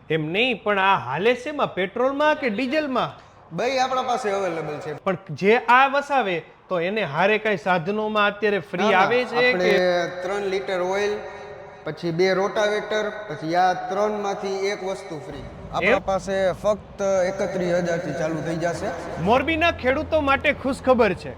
એમ નહીં, પણ આ હાલે છે માં પેટ્રોલમાં કે ડીઝલમાં? બે આપણા પાસે અવેલેબલ છે. પણ જે આ વસાવે તો એને હારે કઈ સાધનોમાં અત્યારે ફ્રી આવે છે આપણે કે 3 લીટર ઓઇલ, પછી 2 રોટાવેટર, પછી આ 3 માંથી એક વસ્તુ ફ્રી. આપણા પાસે ફક્ત 31,000 થી ચાલુ થઈ જશે. મોરબીના ખેડૂતો માટે ખુશ ખબર છે.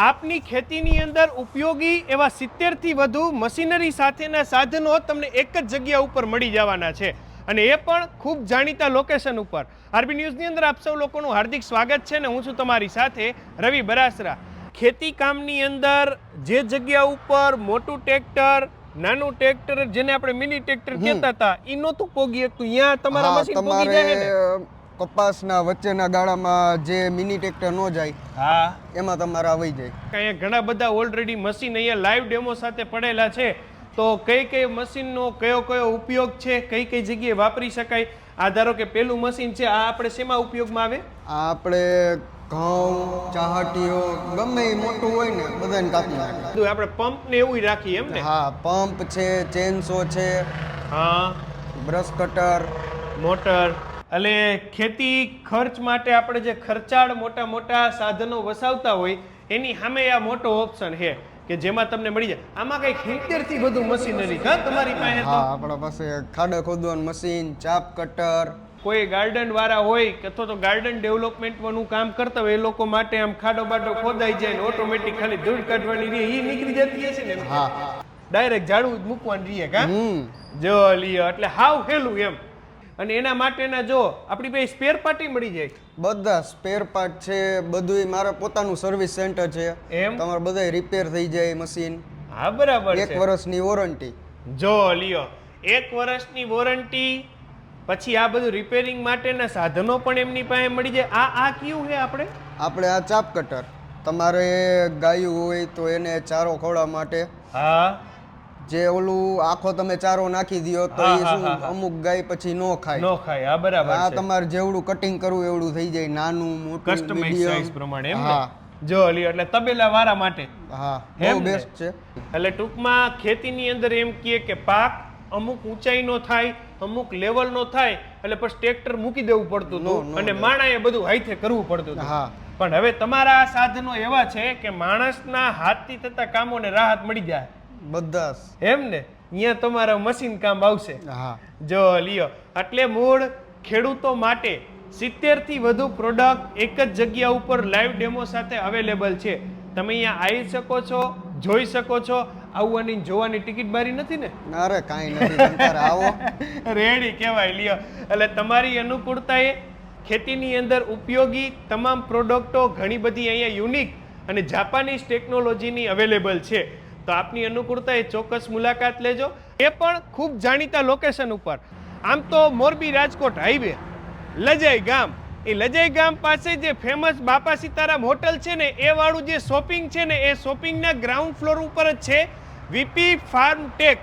આપની ખેતીની અંદર ઉપયોગી એવા 70 થી વધુ મશીનરી સાથેના સાધનો તમને એક જ જગ્યા ઉપર મળી જવાના છે, અને એ પણ ખૂબ જાણીતા લોકેશન ઉપર. આરબી ન્યૂઝની અંદર આપ સૌ લોકોનું હાર્દિક સ્વાગત છે ને હું છું તમારી સાથે રવિ બરાસરા. ખેતી કામની અંદર જે જગ્યા ઉપર મોટું ટ્રેક્ટર, નાનું ટ્રેક્ટર, જેને આપણે મિની ટ્રેક્ટર કહેતા હતા, ઈ નહોતું પોગી શકતું, અહીંયા તમારા મશીન પોગી જાય ને. કપાસના વચ્ચેના ગાળામાં જે મિની ટ્રેક્ટર ન જાય, હા, એમાં તમારે આવી જાય. અહીંયા ઘણા બધા ઓલરેડી મશીન અહીંયા લાઈવ ડેમો સાથે પડેલા છે. તો કઈ કઈ મશીનનો કયો કયો ઉપયોગ છે, કઈ કઈ જગ્યાએ વાપરી શકાય? આ ધારો કે પેલું મશીન છે, આ આપણે શેમાં ઉપયોગમાં આવે? આ આપણે ઘઉં, ચાહટીઓ, ગમે એ મોટું હોય ને બધાને કાપી નાખે. આપણે પંપ ને એવું રાખીએ એમ ને? હા, પંપ છે, ચેનસો છે, હા, બ્રશ કટર, મોટર. એટલે ખેતી ખર્ચ માટે આપણે જે ખર્ચાળ મોટા મોટા સાધનો વસાવતા હોય એની સામે આ મોટો ઓપ્શન છે કે જેમાં તમને મળી જાય. આમાં કઈ 70 થી વધુ મશીનરી છે તમારી પાસે? હા, આપણા પાસે ખાડા ખોદવાનું મશીન, ચાપ કટર. કોઈ ગાર્ડન વાળા હોય કે અથવા તો ગાર્ડન ડેવલપમેન્ટનું કામ કરતા હોય એ લોકો માટે આમ ખાડો બાડો ખોદાઈ જાય ને ઓટોમેટિક ખાલી ધૂળ કાઢવાની રહે એ નીકળી જતી હશે ને? હા, ડાયરેક્ટ ઝાડવું જ મૂકવાનું રહીએ કા? જો લ્યો, એટલે હાવ હેલું એમ. અને એના માટેના જો આપણી પાસે સ્પેર પાર્ટ મળી જાય, બધા સ્પેર પાર્ટ છે, બધું મારા પોતાનું સર્વિસ સેન્ટર છે. એમ તમારે બધા રિપેર થઈ જાય મશીન. હા, બરાબર. 1 વર્ષની વોરંટી. જો લ્યો, 1 વર્ષની વોરંટી, પછી આ બધું રિપેરિંગ માટેના સાધનો પણ એમની પાસે મળી જાય. આ કયું છે આપણે આ ચાપ કટર. તમારે ગાયું હોય તો એને ચારો ખવડાવવા માટે. હા, જે ઓલું આખો તમે ચારો નાખી દો તો એ શું અમુક ગાય પછી નો ખાય. હા, બરાબર. આ તમારે જેવડું કટિંગ કરવું એવડું થઈ જાય, નાનું મોટું કસ્ટમાઇઝ સાઈઝ પ્રમાણે એમ ને? હા, જો લ્યો, એટલે તબેલા વાળા માટે. હા, બહુ બેસ્ટ છે. એટલે ટૂંકમાં ખેતીની અંદર એમ કહે કે પાક અમુક ઊંચાઈનો થાય, અમુક લેવલનો થાય, એટલે પછી ટ્રેક્ટર મૂકી દેવું પડતું હતું અને માણાએ બધું હાથે કરવું પડતું હતું. હા, પણ હવે તમારા આ સાધનો એવા છે કે માણસના હાથથી થતા કામોને રાહત મળી જાય બધા એમ ને? અહીંયા તમારા મશીન કામ આવશે. હા, જો લ્યો, એટલે મૂળ ખેડૂતો માટે 70 થી વધુ પ્રોડક્ટ એક જ જગ્યા ઉપર લાઈવ ડેમો સાથે અવેલેબલ છે. તમે અહીંયા આવી શકો છો, જોઈ શકો છો. આવવાની જોવાની ટિકિટ બારી નથી ને? અરે કાંઈ નથી, તમારે આવો. રેડી કહેવાય. લ્યો, એટલે તમારી અનુકૂળતાએ ખેતીની અંદર ઉપયોગી તમામ પ્રોડક્ટો ઘણી બધી અહીંયા યુનિક અને જાપાનીઝ ટેકનોલોજીની અવેલેબલ છે. તો આપની અનુકૂળતા એ ચોક્કસ મુલાકાત લેજો. એ પણ ખૂબ જાણીતા લોકેશન ઉપર. આમ તો મોરબી રાજકોટ હાઈવે લજાઈ ગામ, એ લજાઈ ગામ પાસે જે ફેમસ બાપા સીતારામ હોટલ છે ને એ વાળું જે શોપિંગ છે ને એ શોપિંગના ગ્રાઉન્ડ ફ્લોર ઉપર જ છે વીપી ફાર્મ ટેક.